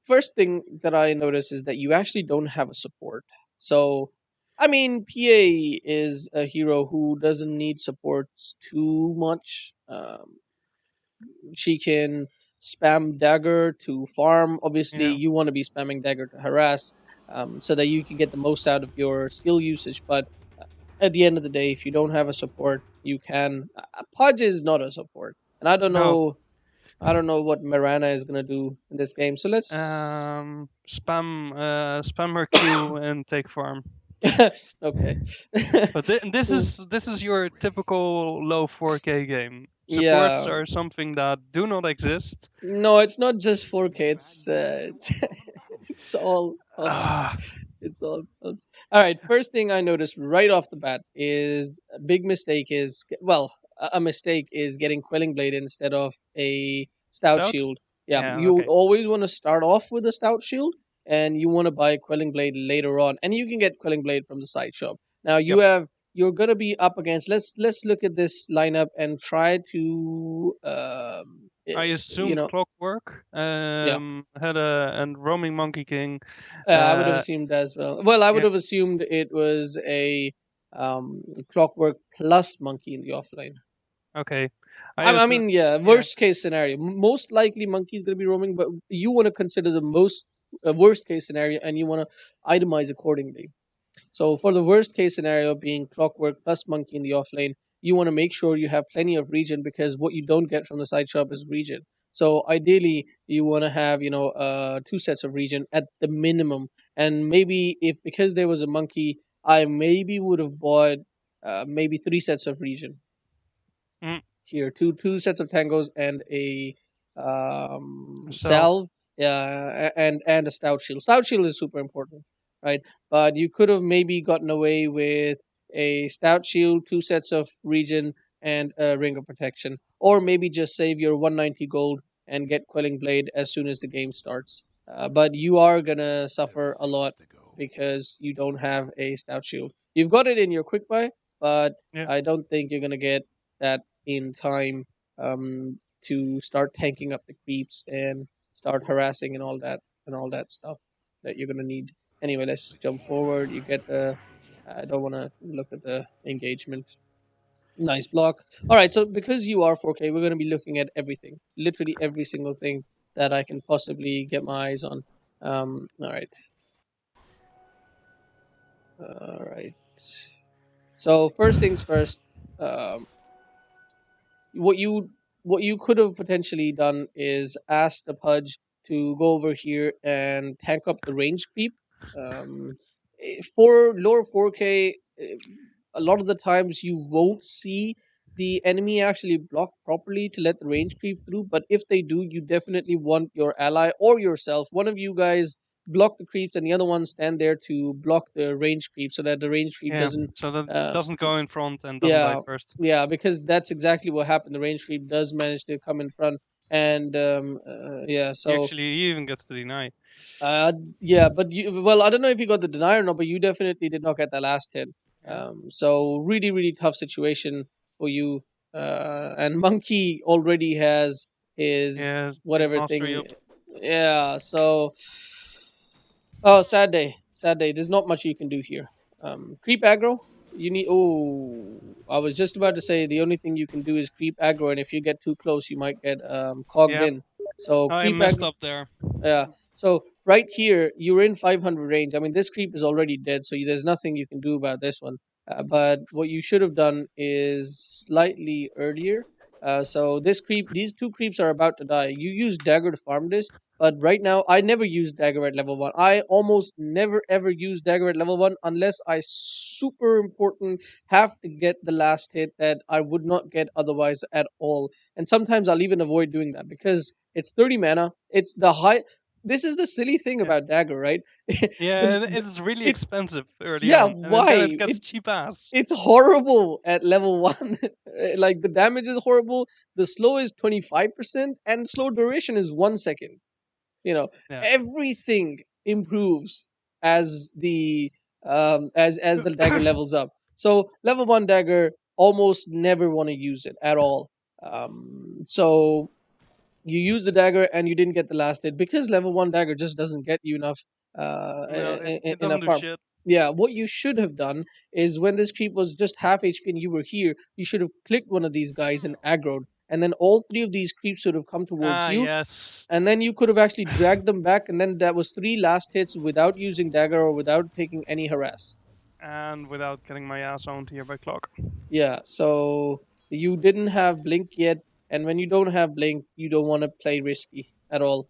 first thing that I notice is that you actually don't have a support. So, I mean, PA is a hero who doesn't need supports too much. She can spam dagger to farm. Obviously, Yeah. you want to be spamming dagger to harass, so that you can get the most out of your skill usage. But at the end of the day, if you don't have a support, you can. Pudge is not a support, and I don't No. know. I don't know what Mirana is gonna do in this game. So let's. Spam her Q and take farm. Okay. But this is your typical low 4K game. Supports Yeah. are something that do not exist. No, it's not just 4K. It's all. Ah, It's all right. First thing I noticed right off the bat is a big mistake is, well, a mistake is getting Quelling Blade instead of a Stout stout? Shield. Yeah, Yeah, you okay. always want to start off with a Stout Shield, and you want to buy Quelling Blade later on, and you can get Quelling Blade from the side shop. Now Yep. you're gonna be up against. Let's look at this lineup and try to I you assumed know, Clockwork yeah. had a and Roaming Monkey King. I would have Uh, assumed as well. Well, I would yeah, have assumed it was a Clockwork plus Monkey in the offline. okay. I I assume, mean, yeah, yeah, worst case scenario. Most likely, Monkey's going to be roaming, but you want to consider the most worst case scenario, and you want to itemize accordingly. So, for the worst case scenario being Clockwork plus Monkey in the offlane, you want to make sure you have plenty of regen, because what you don't get from the side shop is regen. So, ideally, you want to have two sets of regen at the minimum, and maybe if because there was a Monkey, I maybe would have bought maybe three sets of regen mm, here, two sets of tangos and a so salve, yeah, and a stout shield. Stout shield is super important, right? But you could have maybe gotten away with a stout shield, two sets of regen, and a ring of protection, or maybe just save your 190 gold and get quelling blade as soon as the game starts. But you are gonna suffer a lot because you don't have a stout shield. You've got it in your quick buy, but yeah. I don't think you're gonna get that in time to start tanking up the creeps and start harassing and all that stuff that you're gonna need. Anyway, let's jump forward. You get the. I don't want to look at the engagement. Nice block. All right, so because you are 4K, we're gonna be looking at everything, literally every single thing that I can possibly get my eyes on. All right, all right. So first things first. Um, what you what you could have potentially done is ask the Pudge to go over here and tank up the range creep. For lower 4K, a lot of the times you won't see the enemy actually block properly to let the range creep through. But if they do, you definitely want your ally or yourself, one of you guys, block the creeps, and the other one stand there to block the range creep so that the range creep Yeah, doesn't. so that Uh, doesn't go in front and doesn't die yeah, first. yeah, because that's exactly what happened. The range creep does manage to come in front, and yeah, so He even gets to deny. uh, yeah, but well, I don't know if you got the deny or not, but you definitely did not get the last hit. Yeah. So really, really tough situation for you. And Monkey already has his Yeah, whatever mastery thing. up. Yeah, so oh, sad day. Sad day. There's not much you can do here. Creep aggro. You need. Oh, I was just about to say the only thing you can do is creep aggro, and if you get too close, you might get cogged Yeah, in. So I creep messed aggro. up there. Yeah. So right here, you're in 500 range. I mean, this creep is already dead, so there's nothing you can do about this one. But what you should have done is slightly earlier. So these two creeps are about to die. You use dagger to farm this, but right now I never use dagger at level one. I almost never ever use dagger at level one unless I super important have to get the last hit that I would not get otherwise at all. And sometimes I'll even avoid doing that because it's 30 mana. It's the high. This is the silly thing Yeah, about dagger, right? yeah, it's really It expensive early yeah. on, and then it Why? gets cheap ass. It's horrible at level one. Like the damage is horrible. The slow is 25%, and slow duration is 1 second. You know, Yeah. everything improves as as the dagger levels up. So level one dagger, almost never want to use it at all. So you use the dagger and you didn't get the last hit because level 1 dagger just doesn't get you enough No, it doesn't enough do harm. shit. Yeah, what you should have done is when this creep was just half HP and you were here, you should have clicked one of these guys and aggroed, and then all three of these creeps would have come towards you, Yes. and then you could have actually dragged them back, and then that was 3 last hits without using dagger or without taking any harass. And without getting my ass owned here by Clock. Yeah, so you didn't have blink yet, and when you don't have blink, you don't want to play risky at all.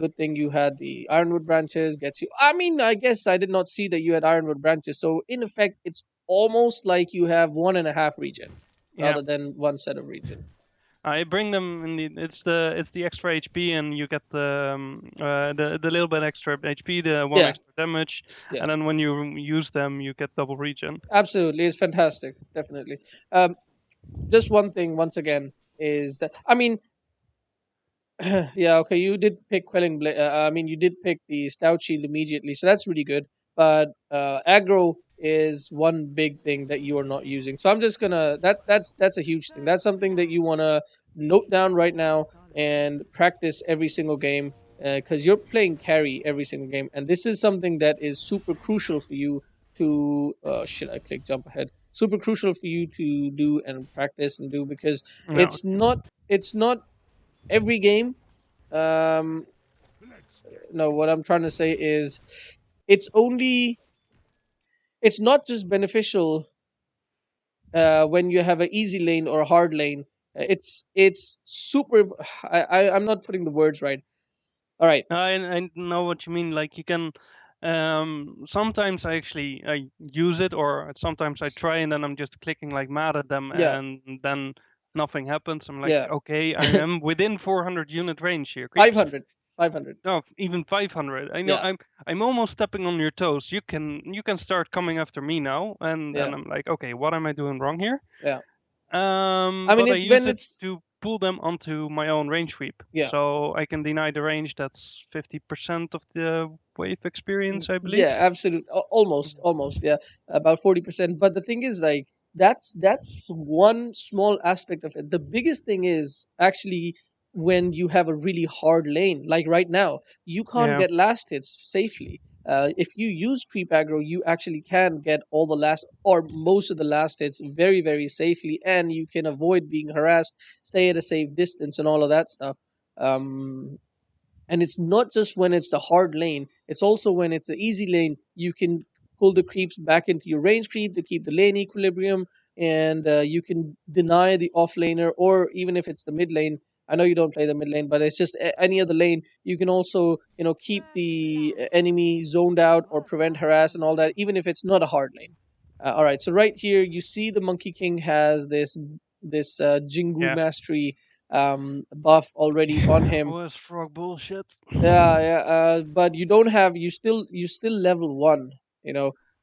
Good thing you had the ironwood branches. Gets you. I mean, I guess I did not see that you had ironwood branches. So in effect, it's almost like you have 1.5 regen Yeah. rather than one set of regen. I bring them in the it's the extra HP and you get the little bit extra HP, the one Yeah. extra damage, Yeah. and then when you use them, you get double regen. Absolutely, it's fantastic. Definitely. Just one thing once again is that I mean, yeah, okay, you did pick quelling. I mean, you did pick the stout shield immediately, so that's really good. But aggro is one big thing that you are not using. So I'm just gonna that's a huge thing. That's something that you wanna note down right now and practice every single game because you're playing carry every single game, and this is something that is super crucial for you to. Shit, I click jump ahead. Super crucial for you to do and practice and do because No. it's not every game. Um, no, what I'm trying to say is it's only it's not just beneficial when you have an easy lane or a hard lane. It's super. I'm not putting the words right. All right. I know what you mean. Like you can. Sometimes I use it, or sometimes I try and then I'm just clicking like mad at them, Yeah. and then nothing happens. I'm like, Yeah. okay, I am within 400 unit range here. Creeps. 500. 500. No, even 500. I know Yeah. I'm almost stepping on your toes. You can start coming after me now, and Yeah. then I'm like, okay, what am I doing wrong here? Yeah. I mean, but I it's use when it it's to pull them onto my own range sweep. yeah. So I can deny the range. That's 50% of the wave experience, I believe. Yeah, absolutely. Almost. Yeah, about 40%. But the thing is, like, that's one small aspect of it. The biggest thing is actually when you have a really hard lane. Like right now, you can't Yeah. get last hits safely. If you use creep aggro, you actually can get all the last or most of the last hits very, very safely, and you can avoid being harassed, stay at a safe distance, and all of that stuff. Um, and it's not just when it's the hard lane, it's also when it's the easy lane, you can pull the creeps back into your range creep to keep the lane equilibrium, and you can deny the off laner, or even if it's the mid lane. I know you don't play the mid lane, but it's just any other lane. You can also, keep the enemy zoned out or prevent harass and all that, even if it's not a hard lane. All right, so right here you see the Monkey King has this Jingu Yeah. mastery buff already on him. Was frog bullshit. Yeah. But you still level 1, and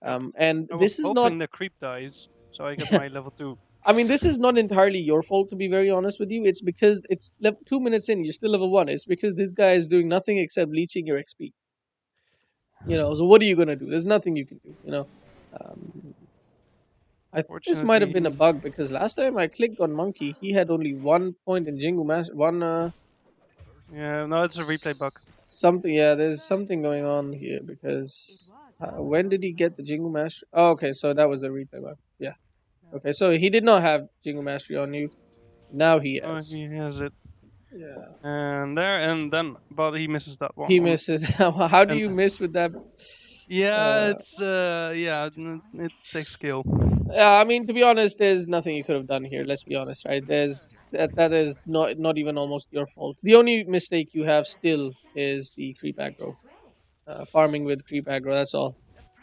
I was this is not. hoping the creep dies, so I get my level 2. I mean, this is not entirely your fault, to be very honest with you. It's because it's 2 minutes in, you're still level 1. It's because this guy is doing nothing except leeching your XP. So what are you gonna do? There's nothing you can do. Um, I think this might have been a bug because last time I clicked on Monkey, he had only 1 point in Jingu Master. Yeah, no, it's a replay bug. Something, yeah, there's something going on here because when did he get the Jingle Mastery? Oh, okay, so that was a replay bug. Yeah. Okay, so he did not have Jingle Mastery on you. Now he has. He has it. Yeah. And then, but he misses that one. He misses. How do you miss with that? Yeah, it takes skill. Yeah, I mean, to be honest, there's nothing you could have done here. Let's be honest, right? That is not even almost your fault. The only mistake you have still is the creep aggro, farming with creep aggro. That's all.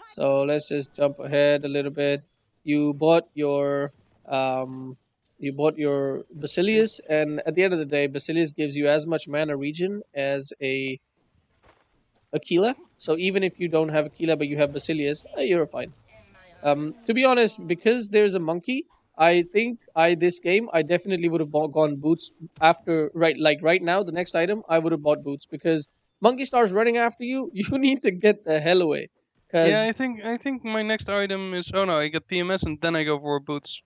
So let's just jump ahead a little bit. You bought your Basilius, and at the end of the day, Basilius gives you as much mana regen as a Aquila. So even if you don't have Aquila but you have Basilius, you're fine. To be honest, because there's a monkey, I think this game I definitely would have gone boots after right now. The next item I would have bought boots because monkey starts running after you. You need to get the hell away. Yeah, I think my next item is I get PMS and then I go for boots.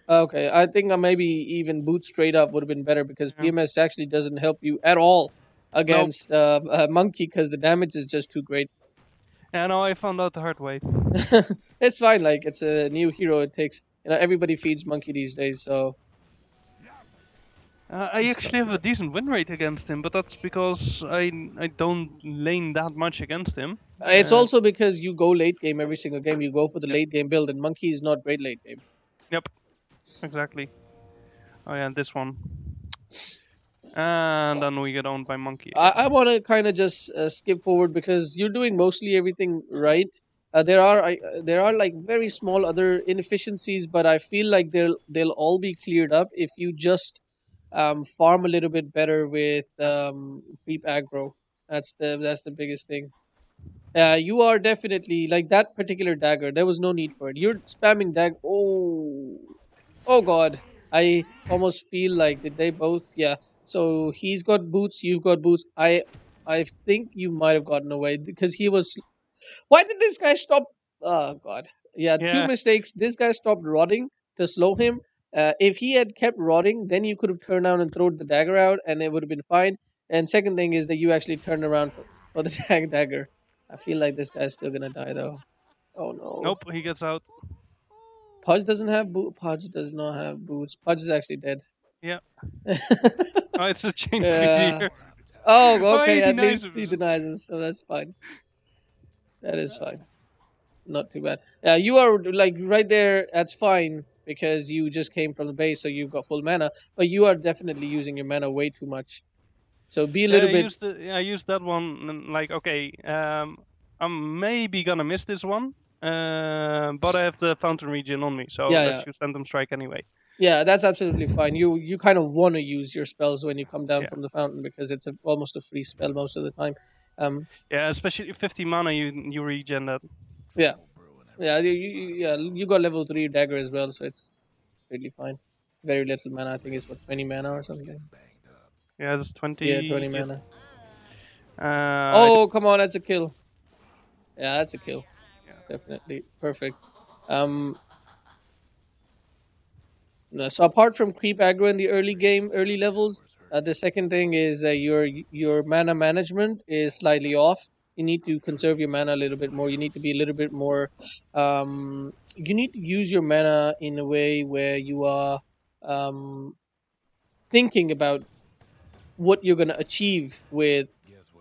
Okay, I think maybe even boot straight up would have been better because Yeah. PMS actually doesn't help you at all Nope. against Monkey because the damage is just too great. Yeah, no, I found out the hard way. It's fine. Like it's a new hero. It takes everybody feeds Monkey these days, so I it's not actually have too a bad. decent win rate against him, but that's because I don't lane that much against him. It's also because you go late game every single game. You go for the Yep. late game build, and Monkey is not great late game. Yep, exactly. Oh yeah, this one. And then we get owned by Monkey again. I want to kind of just skip forward because you're doing mostly everything right. There are like very small other inefficiencies, but I feel like they'll all be cleared up if you just farm a little bit better with creep aggro. That's the biggest thing. You are definitely like that particular dagger. There was no need for it. You're spamming dag. Oh God! I almost feel like did they both? Yeah. So he's got boots. You've got boots. I think you might have gotten away because he was. Why did this guy stop? Oh God! Yeah, two Yeah, mistakes. This guy stopped rotting to slow him. If he had kept rotting, then you could have turned around and thrown the dagger out, and it would have been fine. And second thing is that you actually turned around for the dagger. I feel like this guy's still gonna die though. Oh no. nope, he gets out. Pudge doesn't have boot. Pudge does not have boots. Pudge is actually dead. Yeah. Oh, it's a chain Yeah. here. Oh, Oh, okay. he At denies least he him. denies him, so that's fine. That is fine. Not too bad. Yeah, you are like right there. That's fine because you just came from the base, so you've got full mana. But you are definitely using your mana way too much. So be a Yeah, little bit. I used that one. And, like, okay, I'm maybe gonna miss this one, but I have the fountain region on me, so Yeah, let's yeah, use Phantom Strike anyway. yeah. That's absolutely fine. You kind of want to use your spells when you come down Yeah, from the fountain because it's almost a free spell most of the time. yeah, especially 50 mana, you regen that. Yeah, yeah, yeah. You got level 3 dagger as well, so it's really fine. Very little mana. I think it's what 20 mana or something. Yeah, it's Yeah, 20. 20 mana. I do, Oh, come on, that's a kill. Yeah, that's a kill. yeah. Definitely perfect. Um, no, so apart from creep aggro in the early game, early levels, the second thing is your mana management is slightly off. You need to conserve your mana a little bit more. You need to be a little bit more. You need to use your mana in a way where you are um, thinking about what you're going to achieve with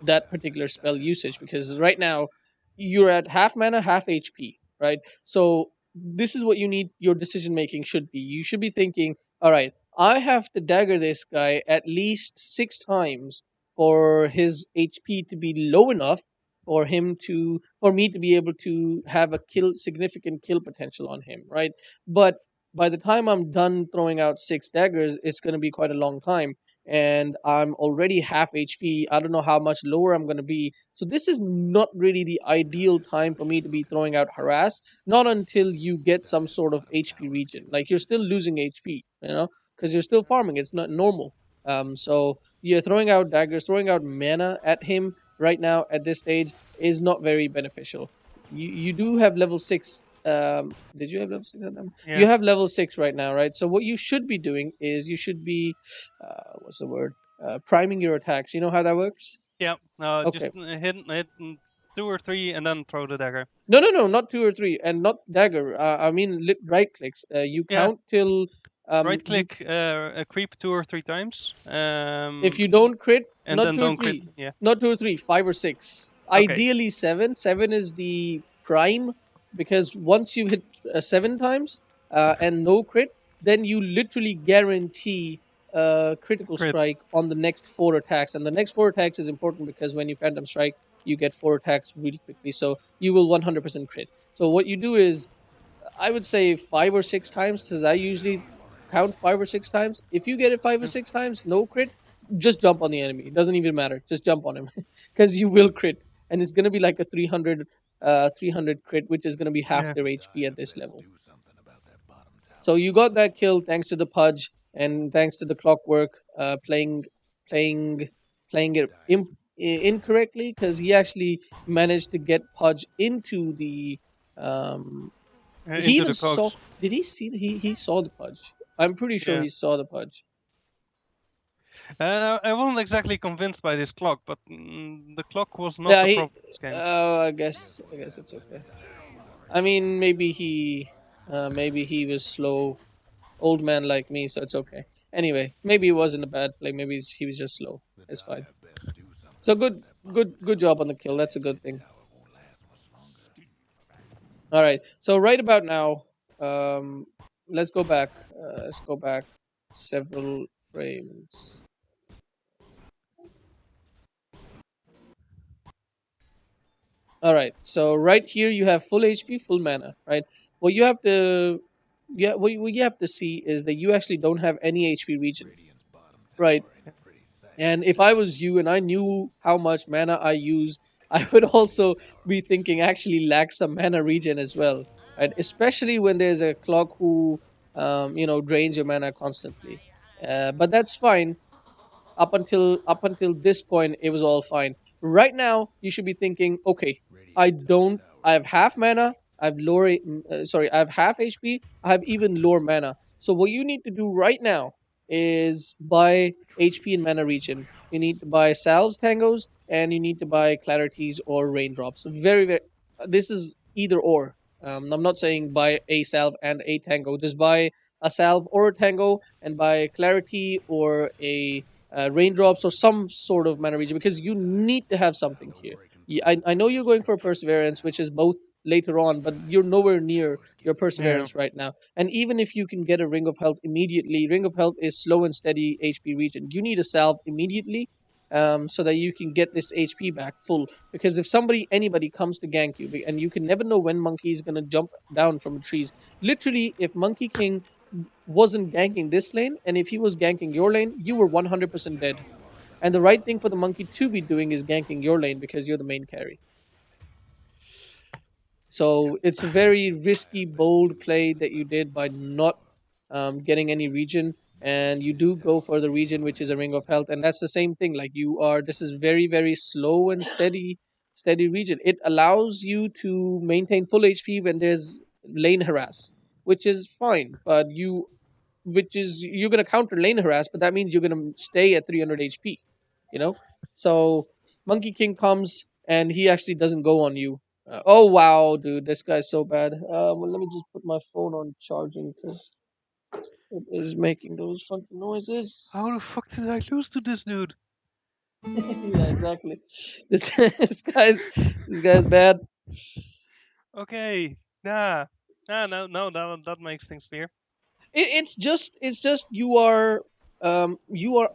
that particular spell usage because right now you're at half mana half HP, right? So this is what you need your decision making should be. You should be thinking, all right, I have to dagger this guy at least 6 times for his HP to be low enough for me to be able to have a significant kill potential on him, right? But by the time I'm done throwing out 6 daggers, it's going to be quite a long time and I'm already half HP. I don't know how much lower I'm going to be. So this is not really the ideal time for me to be throwing out harass. Not until you get some sort of HP region. Like you're still losing HP, because you're still farming. It's not normal. So you're throwing out daggers, throwing out mana at him right now at this stage is not very beneficial. You do have level 6. Did you have level 6 at them? Yeah, You have level 6 right now, right? So what you should be doing is you should be what's the word? Priming your attacks. You know how that works? yeah. Just Okay. hit 2 or 3 and then throw the dagger. No, no, no, not 2 or 3, and not dagger. I mean right clicks. You Yeah, count till right you. click, creep 2 or 3 times. If you don't crit, And not then two or don't crit. three, Yeah. not 2 or 3, 5 or 6. Okay. Ideally 7. 7 is the prime because once you hit 7 times and no crit, then you literally guarantee a critical Crit. strike on the next 4 attacks. And the next 4 attacks is important because when you phantom strike, you get 4 attacks really quickly. So you will 100% crit. So what you do is I would say 5 or 6 times because I usually count 5 or 6 times. If you get it five or Yeah. six times, no crit, just jump on the enemy. It doesn't even matter. Just jump on him because you will crit, and it's gonna be like a 300 crit, which is gonna be half Yeah. their HP at this level. So you got that kill thanks to the Pudge and thanks to the Clockwork playing playing it incorrectly because he actually managed to get Pudge into the um, he Into even the saw. cogs. Did he see? He saw the Pudge. I'm pretty sure Yeah. he saw the pudge. I wasn't exactly convinced by this clock, but the clock was not Yeah, the he. problem in this game. I guess it's okay. I mean, maybe he was slow, old man like me, so it's okay. Anyway, maybe it wasn't a bad play. Maybe he was just slow. It's fine. So good job on the kill. That's a good thing. All right. So right about now, um, let's go back. Let's go back several frames. All right. So right here you have full HP, full mana. Right. What you have to, yeah, what you have to see is that you actually don't have any HP regen. Right. And if I was you and I knew how much mana I use, I would also be thinking actually lack some mana regen as well, right? Especially when there's a clock who, drains your mana constantly. But that's fine up until this point it was all fine. Right now you should be thinking, okay, I have half mana, I have half HP, I have even lower mana. So what you need to do right now is buy HP and mana regen. You need to buy salves, tangos, and you need to buy clarities or raindrops. Very very This is either or. I'm not saying buy a salve and a tango. Just buy a salve or a tango and buy clarity or a raindrops or some sort of mana region, because you need to have something here. I know you're going for perseverance, which is both later on, but you're nowhere near your Yeah. perseverance right now. And even if you can get a ring of health immediately, ring of health is slow and steady HP region. You need a salve immediately, so that you can get this HP back full. Because if anybody comes to gank you, and you can never know when Monkey is gonna jump down from the trees. Literally, if Monkey King wasn't ganking this lane, and if he was ganking your lane, you were 100% dead. And the right thing for the monkey to be doing is ganking your lane because you're the main carry. So it's a very risky, bold play that you did by not getting any region, and you do go for the region, which is a ring of health, and that's the same thing. Like you are, this is very very slow and steady region. It allows you to maintain full HP when there's lane harass, which is fine, but you're gonna counter lane harass, but that means you're gonna stay at 300 HP. You know, so Monkey King comes and he actually doesn't go on you. Oh wow, dude, this guy's so bad. Well, let me just put my phone on charging because it is making those funky noises. How the fuck did I lose to this dude? Yeah, exactly. This this guy's bad. Okay. Nah. No, that makes things clear. It's just you are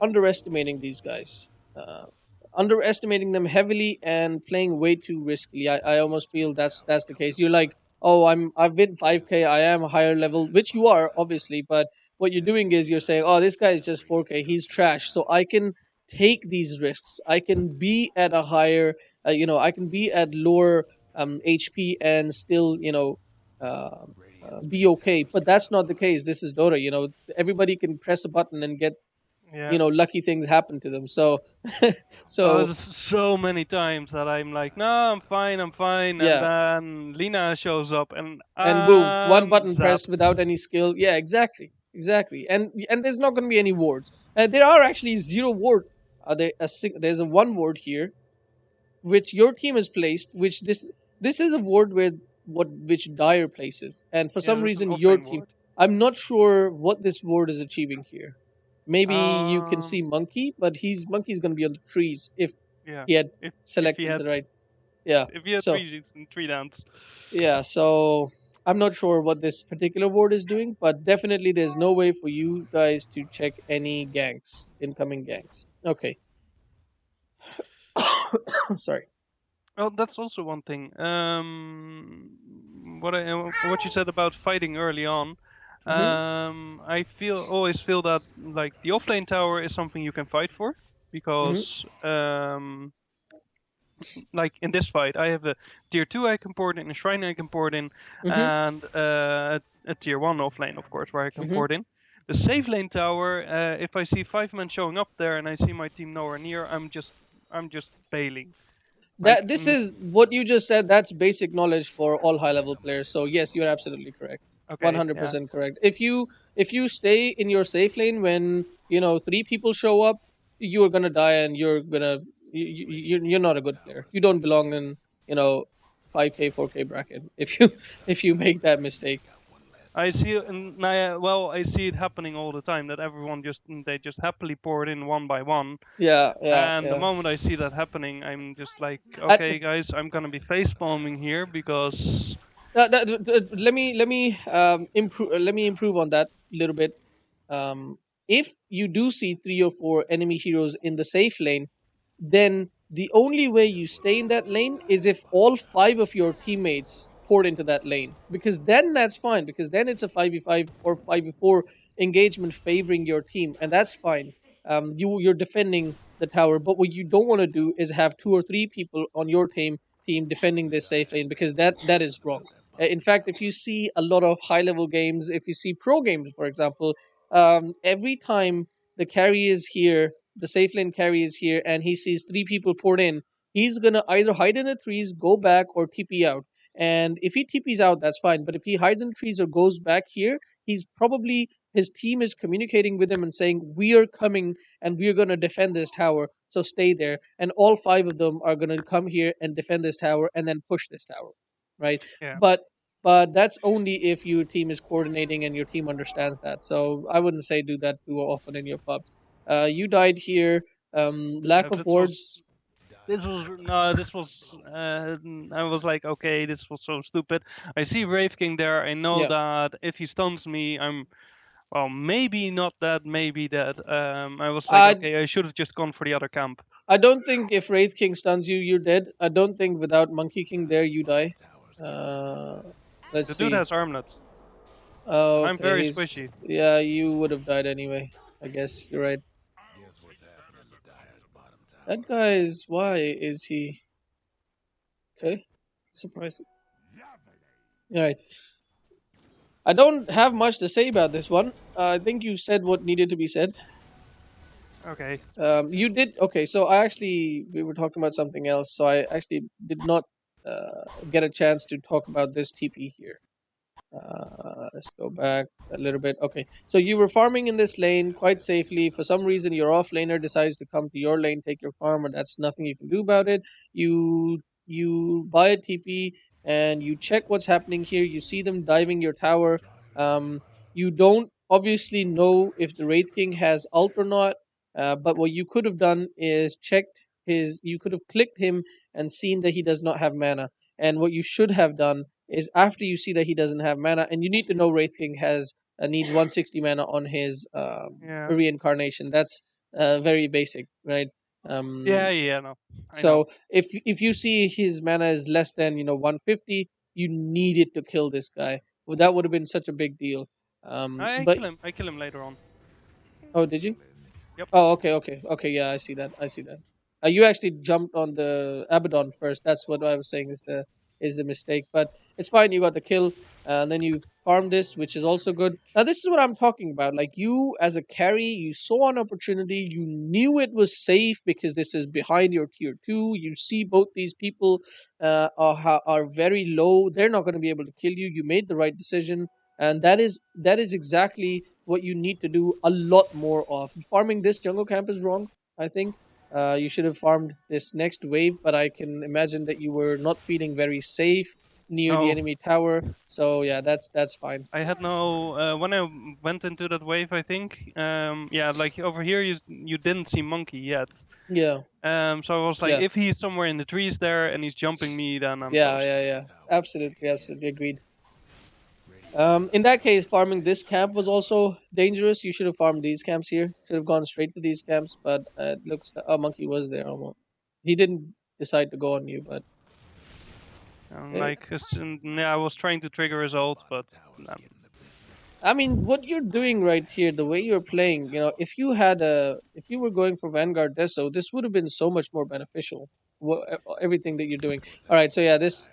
underestimating these guys, underestimating them heavily and playing way too riskily. I almost feel that's the case. You're like, oh, I've been 5K, I am a higher level, which you are obviously, but what you're doing is you're saying, oh, this guy is just 4K, he's trash, so I can take these risks. I can be at a higher, I can be at lower HP and still, uh, be okay. But that's not the case. This is Dota. Everybody can press a button and get Yeah. lucky things happen to them. So, Oh, so there's so many times that I'm like, no, I'm fine, and yeah, then Lina shows up and and boom, one button zap. press without any skill. Yeah, exactly. And there's not going to be any wards. There are actually zero ward. There's a one ward here, which your team has placed. Which this is a ward with which Dire places, and for Yeah, some there's an reason your offlane team. ward. I'm not sure what this ward is achieving here. Maybe you can see Um, Monkey, but Monkey's going to be on the trees if yeah. he had If he selected had the right. Yeah. if he had So three downs. yeah. So I'm not sure what this particular ward is doing, but definitely there's no way for you guys to check any ganks, incoming ganks. Okay. Sorry. Oh, that's also one thing. What you said about fighting early on. Mhm. I always feel that like the offlane tower is something you can fight for Mhm. because like in this fight, I have a tier 2 I can port in, a shrine I can port in, Mhm. and a tier 1 offlane, of course, where I can Mhm. port in. The safe lane tower, if I see 5 men showing up there and I see my team nowhere near, I'm just bailing. Like, This is what you just said. That's basic knowledge for all high level players. So yes, you're absolutely correct. One okay, hundred yeah, percent correct. If you If you stay in your safe lane when 3 people show up, you're gonna die, and you're not a good player. You don't belong in 5K 4K bracket if you if you make that mistake. I see it, and I see it happening all the time. That everyone they just happily pour it in one by one. Yeah, yeah, And the yeah. moment I see that happening, I'm just like, At, okay, guys, I'm gonna be face palming here because let me improve on that a little bit. If you do see 3 or 4 enemy heroes in the safe lane, then the only way you stay in that lane is if all 5 of your teammates poured into that lane. Because then that's fine. Because then it's a 5v5 or 5v4 engagement favoring your team, and that's fine. You're defending the tower, but what you don't want to do is have 2 or 3 people on your team defending this safe lane, because that is wrong. In fact, if you see a lot of high level games, if you see pro games, for example, every time the carry is here, the safe lane carry is here, and he sees 3 people poured in, he's gonna either hide in the trees, go back, or TP out. And if he TPs out, that's fine. But if he hides in the trees or goes back here, he's probably his team is communicating with him and saying, "We are coming and we are gonna defend this tower. So stay there." And all 5 of them are gonna come here and defend this tower and then push this tower, right? yeah, But that's only if your team is coordinating and your team understands that. So I wouldn't say do that too often in your pub. You died here. Lack of this wards. was this was no, this was. I was like, okay, this was so stupid. I see Wraith King there. I know Yeah. that if he stuns me, I'm well, maybe not dead, maybe dead. I was like, I okay, I should have just gone for the other camp. I don't think if Wraith King stuns you, you're dead. I don't think without Monkey King there, you die. Uh, let's The dude see. has armlet, and I'm Okay, very he's squishy. yeah. You would have died anyway. I guess you're right. That guy is. Why is he? Okay, surprising. All right. I don't have much to say about this one. I think you said what needed to be said. Okay. You did okay. So we were talking about something else. So I actually did not get a chance to talk about this TP here. Let's go back a little bit. Okay, so you were farming in this lane quite safely. For some reason, your off laner decides to come to your lane, take your farm, and that's nothing you can do about it. You buy a TP and you check what's happening here. You see them diving your tower. You don't obviously know if the Wraith King has ult or not. But what you could have done is checked his. You could have clicked him and seen that he does not have mana. And what you should have done is after you see that he doesn't have mana, and you need to know Wraith King has needs 160 mana on his Yeah. reincarnation. That's very basic, right? Yeah. Um, Yeah. No, I know. so if you see his mana is less than 150, you needed to kill this guy. Well, that would have been such a big deal. I But kill him. I kill him later on. oh, did you? Yep. Oh, okay, okay, okay. Yeah, I see that. I see that. You actually jumped on the Abaddon first. That's what I was saying is the mistake. But it's fine. You got the kill, and then you farmed this, which is also good. Now this is what I'm talking about. Like you as a carry, you saw an opportunity. You knew it was safe because this is behind your tier 2. You see both these people are very low. They're not going to be able to kill you. You made the right decision, and that is exactly what you need to do a lot more of. Farming this jungle camp is wrong, I think. You should have farmed this next wave, but I can imagine that you were not feeling very safe near the No, enemy tower. So yeah, that's fine. I had no. When I went into that wave, I think. Yeah, like over here, you didn't see Monkey yet. Yeah, So I was like, yeah, if he's somewhere in the trees there and he's jumping me, then I'm yeah, yeah, toast. yeah. Absolutely, absolutely agreed. In that case, farming this camp was also dangerous. You should have farmed these camps here. Should have gone straight to these camps, but it looks like Monkey was there almost. He didn't decide to go on you, but eh, Like, yeah, I was trying to trigger his ult, but I mean, what you're doing right here, the way you're playing, if you were going for Vanguard Deso, this would have been so much more beneficial. Everything that you're doing. All right, so yeah, this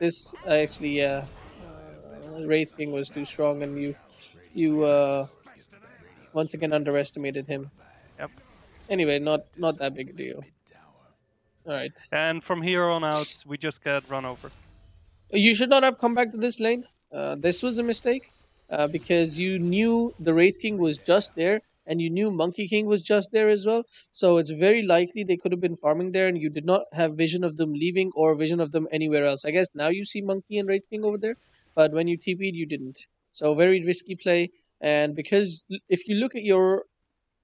actually, yeah, Wraith King was too strong, and you once again underestimated him. yep. Anyway, not that big a deal. All right, And from here on out, we just get run over. you should not have come back to this lane. This was a mistake. because you knew the Wraith King was just there, and you knew Monkey King was just there as well. So it's very likely they could have been farming there, and you did not have vision of them leaving or vision of them anywhere else. I guess now you see Monkey and Wraith King over there, but when you TP'd, you didn't. So very risky play. And because if you look at your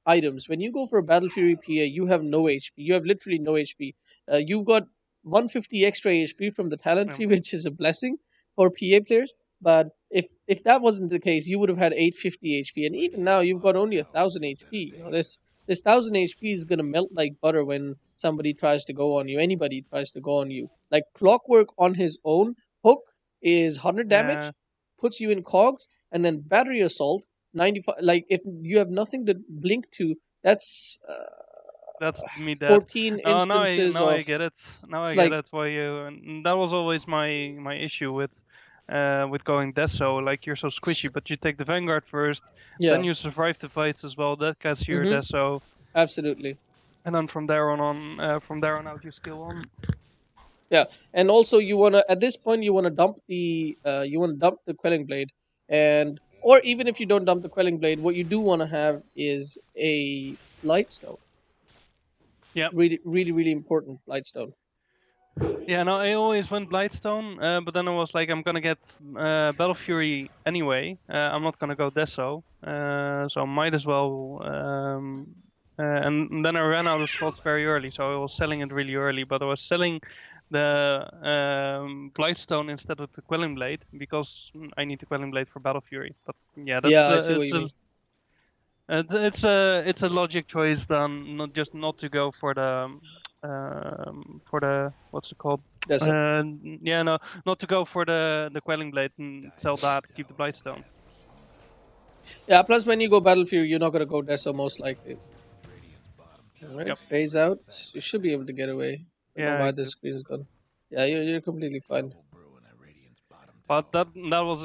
items. When you go for a Battle Fury PA, you have no HP. You have literally no HP. You've got 150 extra HP from the talent No. tree, which is a blessing for PA players. But if that wasn't the case, you would have had 850 HP, and even now you've got only 1,000 HP. You know this 1,000 HP is gonna melt like butter when somebody tries to go on you. Anybody tries to go on you. Like Clockwork on his own, Hook is 100 damage, Yeah, puts you in cogs, and then Battery Assault 95. Like if you have nothing to blink to, that's that's me dead. 14 No, instances now I of. get it. Now It's I get like, it. Why you? And that was always my issue with going Deso. Like you're so squishy, but you take the Vanguard first, yeah. then you survive the fights as well. That gets you your Mm-hmm. Deso, Absolutely. and then from there on out, you skill on. Yeah, and also you wanna at this point you wanna dump the quelling blade, and or even if you don't dump the quelling blade, what you do want to have is a lightstone. Yep. Really, really, really important lightstone. Yeah, no, I always went Blightstone, but then I was like, I'm gonna get Battle Fury anyway. I'm not gonna go Deso, so I might as well. And then I ran out of slots very early, so I was selling it really early. But I was selling the Blightstone instead of the Quelling Blade because I need the Quelling Blade for Battle Fury. But yeah, Yeah, that's I see what you mean. it's a logic choice then, not to go for the what's it called? That's it. Yeah, no, not to go for the Quelling Blade and sell that, keep the Blightstone. Yeah. Plus, when you go Battle Fury, you're not gonna go Deso most likely. All right. Yep. Phase out. You should be able to get away. I don't know Yeah, I why the do. screen is gone. Yeah, you're completely fine. But that was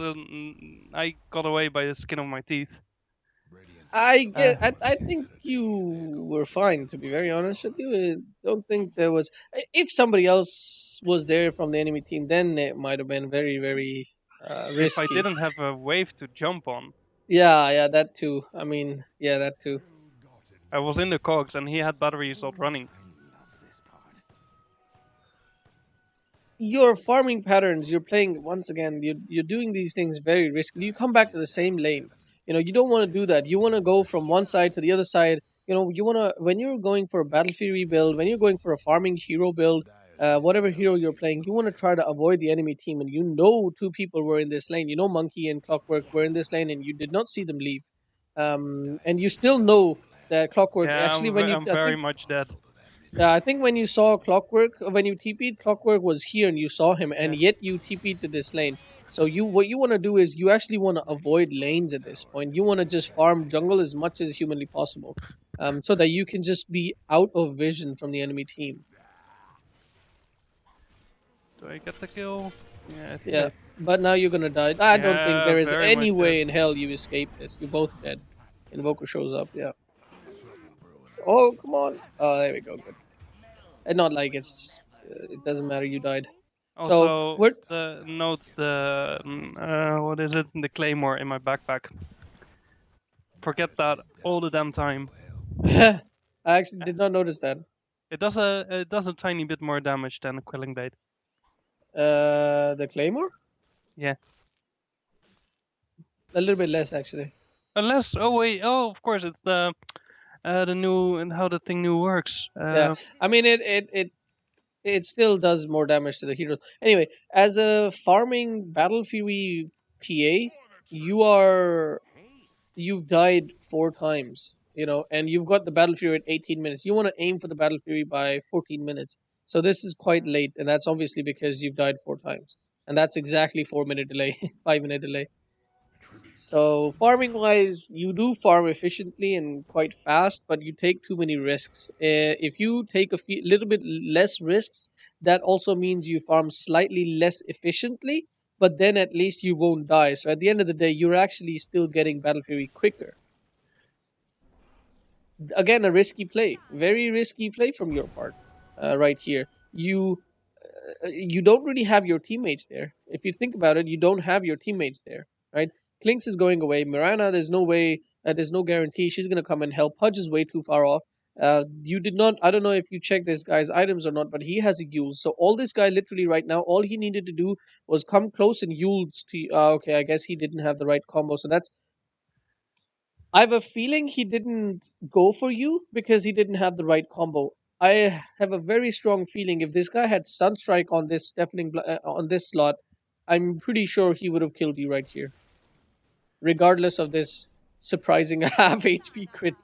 I got away by the skin of my teeth. I Uh, get. I think you were fine. To be very honest with you, I don't think there was. If somebody else was there from the enemy team, then it might have been very, very if I risky. didn't have a wave to jump on, Yeah, yeah, that too. I mean, yeah, that too. I was in the cogs and he had battery assault running. Your farming patterns, you're playing once again. You're doing these things very risky. You come back to the same lane. You know, you don't want to do that. You want to go from one side to the other side. You know, you want to when you're going for a Battle Fury build, when you're going for a farming hero build, whatever hero you're playing, you want to try to avoid the enemy team. And you know, two people were in this lane. You know, Monkey and Clockwork were in this lane, and you did not see them leave. And you still know that Clockwork Yeah, actually, when you, I'm I very think much dead. yeah, I think when you saw Clockwork, when you TP'd, Clockwork was here and you saw him, and Yeah. yet you TP'd to this lane. So what you want to do is you actually want to avoid lanes at this point. You want to just farm jungle as much as humanly possible, so that you can just be out of vision from the enemy team. Do I get the kill? Yeah, I think Yeah, but now you're gonna die. I don't think Yeah, there is very any much dead. way in hell you escape this. You're both dead. Invoker shows up. Yeah. Oh, come on. Oh, there we go. Good. And not like it doesn't matter. You died. So Also, we're the note the what is it? The claymore in my backpack. Forget that all the damn time. I actually did not notice that. It does a tiny bit more damage than a quelling blade. The Claymore? Yeah. A little bit less, actually. Unless of course it's the new and how the thing new works. Yeah, I mean it still does more damage to the heroes. Anyway, as a farming Battle Fury PA, you've died 4 times, you know, and you've got the Battle Fury at 18 minutes. You want to aim for the Battle Fury by 14 minutes. So this is quite late, and that's obviously because you've died 4 times, and that's exactly 4 minute delay, 5 minute delay. So farming wise, you do farm efficiently and quite fast, but you take too many risks. If you take little bit less risks, that also means you farm slightly less efficiently, but then at least you won't die. So at the end of the day, you're actually still getting Battle Fury quicker. Again, a risky play, very risky play from your part, right here. You don't really have your teammates there. If you think about it, you don't have your teammates there, right? Klinks is going away. Mirana, there's no way, there's no guarantee she's gonna come and help. Pudge is way too far off. You did not. I don't know if you checked this guy's items or not, but he has a Yule. So all this guy literally right now, all he needed to do was come close and Yules to. Okay, I guess he didn't have the right combo. So that's. I have a feeling he didn't go for you because he didn't have the right combo. I have a very strong feeling if this guy had Sunstrike on this on this slot, I'm pretty sure he would have killed you right here, regardless of this surprising half HP crit.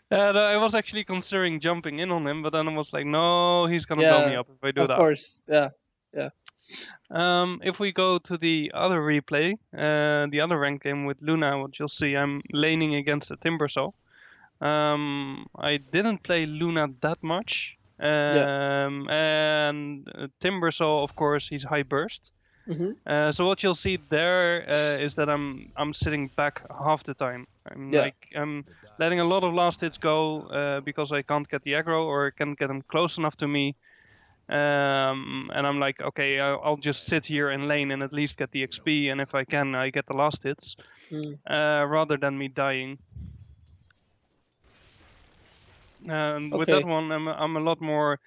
And I was actually considering jumping in on him, but then I was like, no, he's gonna blow me Yeah, up if I do of that. course. Yeah, yeah. If we go to the other replay, the other rank game with Luna, what you'll see, I'm laning against a Timbersaw. I didn't play Luna that much. Yeah. And Timbersaw, of course, he's high burst. Mm-hmm. So what you'll see there is that I'm sitting back half the time. Yeah. I'm letting a lot of last hits go because I can't get the aggro or can't get them close enough to me. And I'm like, okay, I'll just sit here in lane and at least get the XP, and if I can, I get the last hits, rather than me dying. And with that Okay. one, I'm a lot more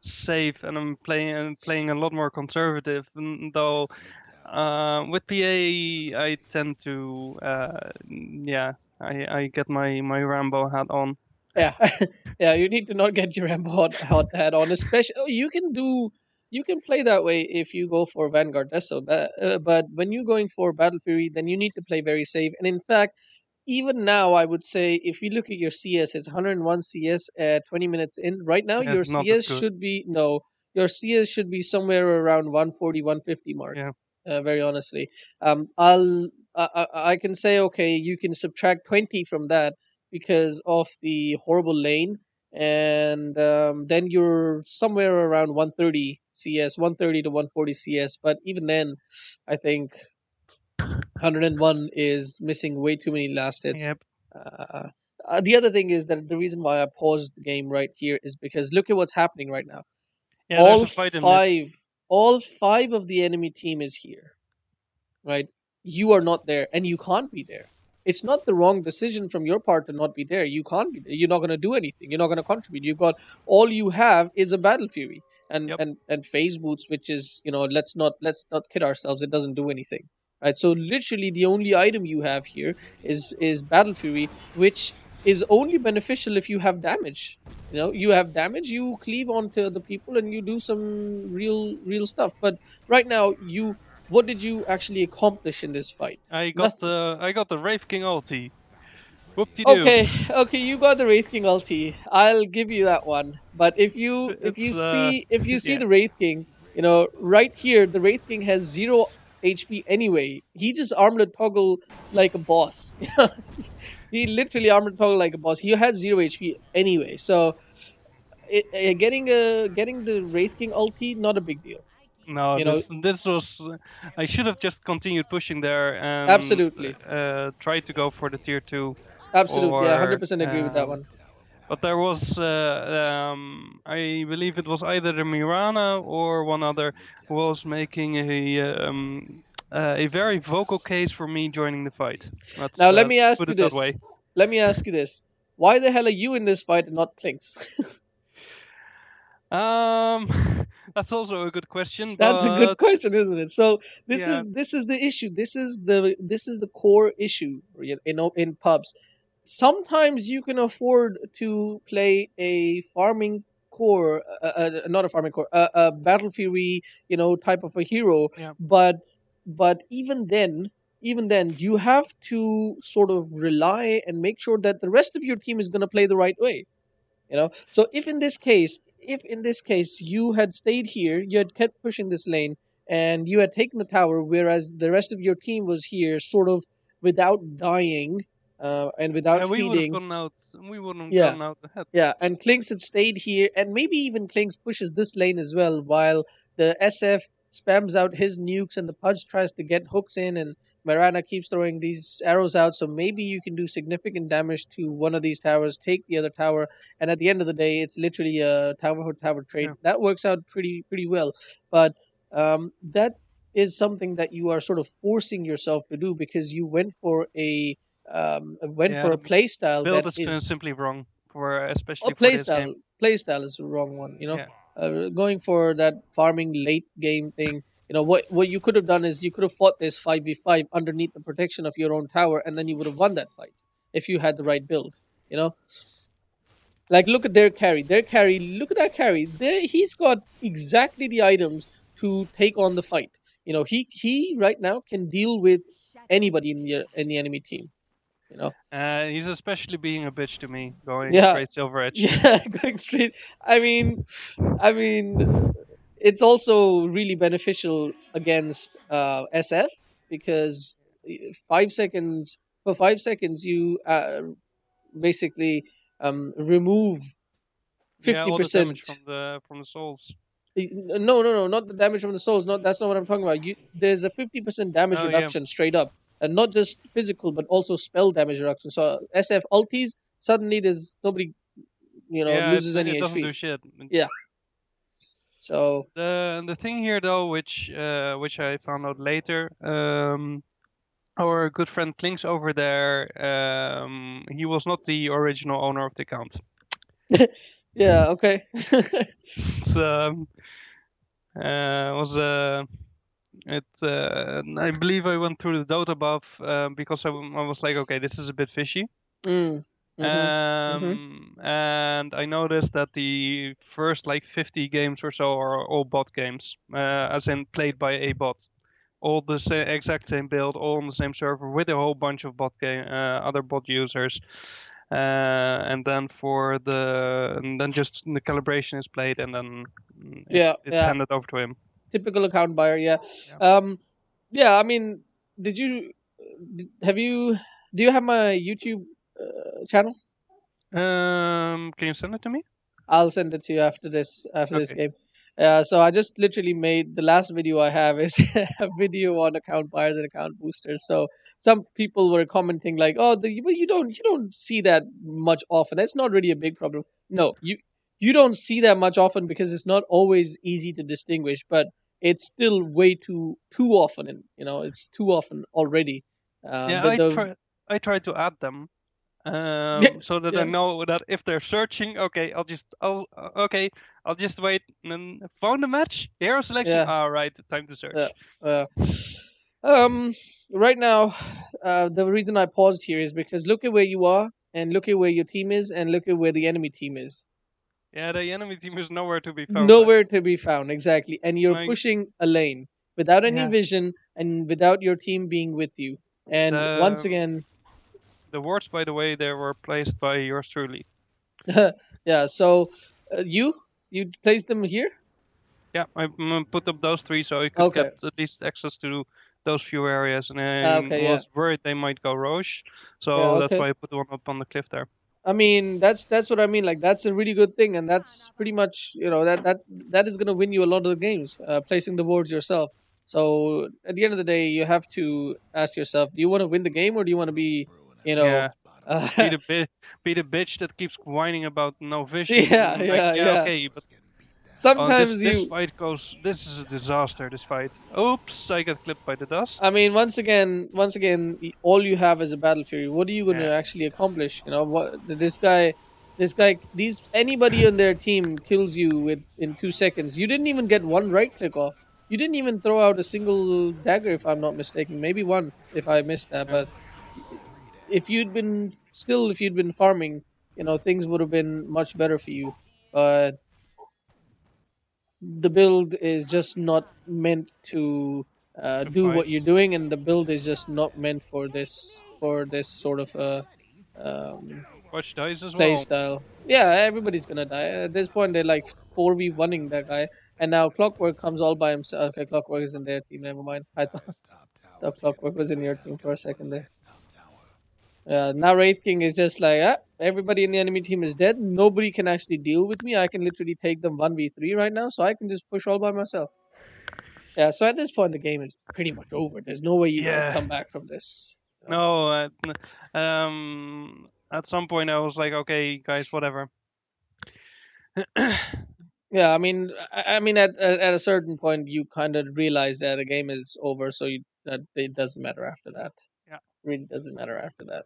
safe, and I'm playing a lot more conservative. Though with PA, I tend to I get my Rambo hat on. Yeah, yeah. You need to not get your Rambo hot hat on. Especially, you can play that way if you go for Vanguard. That's so. But when you're going for Battle Fury, then you need to play very safe. And in fact, even now, I would say if you look at your CS, it's 101 CS at 20 minutes in. Right now, Yeah, your it's not that CS good. should be no. Your CS should be somewhere around 140, 150 mark. Yeah. Very honestly, I can say okay, you can subtract 20 from that because of the horrible lane, and then you're somewhere around 130 CS, 130 to 140 CS. But even then, I think 101 is missing way too many last hits. Yep. The other thing is that the reason why I paused the game right here is because look at what's happening right now. Yeah, there's a fight in mid. All five of the enemy team is here, right? You are not there, and you can't be there. It's not the wrong decision from your part to not be there. You can't be there. You're not going to do anything. You're not going to contribute. You've got all you have is a battle fury and Yep. and phase boots, which is let's not kid ourselves. It doesn't do anything, right? So literally, the only item you have here is battle fury, which is only beneficial if you have damage. You have damage, you cleave onto the people, and you do some real stuff. But right now, what did you actually accomplish in this fight? I got Nothing. the Wraith King ulti. Whoop-de-doo. Okay, you got the Wraith King ulti. I'll give you that one. But if It's you see yeah. the Wraith King, right here, the Wraith King has 0 HP anyway. He just armlet toggle like a boss. He literally armlet toggle like a boss. He had 0 HP anyway. So getting the Wraith King ulti, not a big deal. No, You know, this was. I should have just continued pushing there and absolutely. tried to go for the tier 2. Absolutely, yeah, Or 100% agree with that one. but there was I believe it was either the Mirana or one other who was making a very vocal case for me joining the fight. Now let me ask put you it that way. this. Let me ask you this. Why the hell are you in this fight and not Klinks? Um, that's also a good question. That's a good But question, isn't it? So yeah, this is the issue. This is the core issue, in pubs. Sometimes you can afford to play a farming core, not a farming core, a battle fury, type of a hero. Yeah. But even then, you have to sort of rely and make sure that the rest of your team is going to play the right way. So if in this case you had stayed here, you had kept pushing this lane, and you had taken the tower, whereas the rest of your team was here sort of without dying, and without we would have feeding. gone out. We wouldn't have Yeah. gone out ahead. Yeah, and Klinks had stayed here, and maybe even Klinks pushes this lane as well, while the SF spams out his nukes and the Pudge tries to get hooks in, and Marana keeps throwing these arrows out. So maybe you can do significant damage to one of these towers, take the other tower, and at the end of the day, it's literally a tower-tower trade. Yeah. That works out pretty well. But that is something that you are sort of forcing yourself to do because you went Yeah, for a the play style build that is is simply wrong for a especially for play this game. style. Play style is the wrong one. Yeah. Going for that farming late game thing. What you could have done is you could have fought this 5v5 underneath the protection of your own tower, and then you would have won that fight if you had the right build. You know, like look at their carry. Their carry. Look at that carry. He's got exactly the items to take on the fight. He right now can deal with anybody in the enemy team. You know, He's especially being a bitch to me, going yeah, straight silver edge. yeah, going straight. I mean, it's also really beneficial against SF because 5 seconds for 5 seconds you basically remove Yeah, fifty all the percent. damage from the souls. No, no, no, not the damage from the souls. Not That's not what I'm talking about. There's a 50% damage Oh yeah, reduction straight up, and not just physical but also spell damage reduction. So SF ulties suddenly there's nobody yeah. loses any It doesn't HP. do shit. Yeah. So The thing here though, which I found out later, our good friend Klinks over there, he was not the original owner of the account. yeah, okay. So, was it? I believe I went through the Dota buff because I was like, okay, this is a bit fishy. Mm. Mhm. Mhm. And I noticed that the first like 50 games or so are all bot games, as in played by a bot. All the exact same build, all on the same server with a whole bunch of other bot users. And then just the calibration is played, and then Yeah, it's yeah. handed over to him. Typical account buyer, yeah. Yeah. Yeah, I mean, did you have you do you have my YouTube channel? Can you send it to me? I'll send it to you after this Okay. game. So I just literally made the last video I have is a video on account buyers and account boosters. So some people were commenting like, "Oh, well, you don't see that much often. That's not really a big problem." No, you don't see that much often because it's not always easy to distinguish, but it's still way too often, and it's too often already. Yeah, The I try to add them, yeah, so that I yeah, know that if they're searching, okay, I'll just wait and then found a match, hero selection. yeah, All right, time to yeah. search. Uh, Um, right now, the reason I paused here is because look at where you are, and look at where your team is, and look at where the enemy team is. Yeah, the enemy team is nowhere to be found. Nowhere to be found, exactly. And you're Like pushing a lane without any yeah, vision and without your team being with you. And once the again, the wards, by the way, they were placed by yours truly. yeah. So you placed them here. Yeah, I put up those three so I could get Okay. at least access to those few areas, and I Okay. Yeah. was worried they might go Roche, Yeah. so that's Okay. why I put one up on the cliff there. I mean, that's what I mean. Like that's a really good thing, and that's pretty much that is gonna win you a lot of the games. Placing the boards yourself. So at the end of the day, you have to ask yourself: do you want to win the game, or do you want to be, you know, Yeah, be uh, the be the bitch that keeps whining about no vision. yeah, And like, yeah, yeah, yeah. okay, but Sometimes this you. fight goes. This is a disaster. This fight. Oops, I got clipped by the I dust. mean, once again, all you have is a battle fury. What are you going to Yeah, actually accomplish? These anybody on their team kills you in 2 seconds. You didn't even get one right click off. You didn't even throw out a single dagger, if I'm not mistaken. Maybe one, if I missed that. yeah. But if you'd been farming, things would have been much better for you. But the build is just not meant to To do what fight. you're doing, and the build is just not meant for this sort of Watch dice as play well. style. Yeah, everybody's gonna die at this point. They're like 4v1ing that guy, and now Clockwork comes all by himself. Okay, Clockwork is in their team. Never mind. I thought Clockwork was in your team for a second there. Now Wraith King is just like, everybody in the enemy team is dead. Nobody can actually deal with me. I can literally take them 1v3 right now, so I can just push all by myself. Yeah, so at this point, the game is pretty much over. There's no way you guys Yeah. come back from this. No. At some point I was like, okay, guys, whatever. Yeah, I mean, at a certain point, you kind of realize that a game is over, so that it doesn't matter after that. Yeah. Really doesn't matter after that.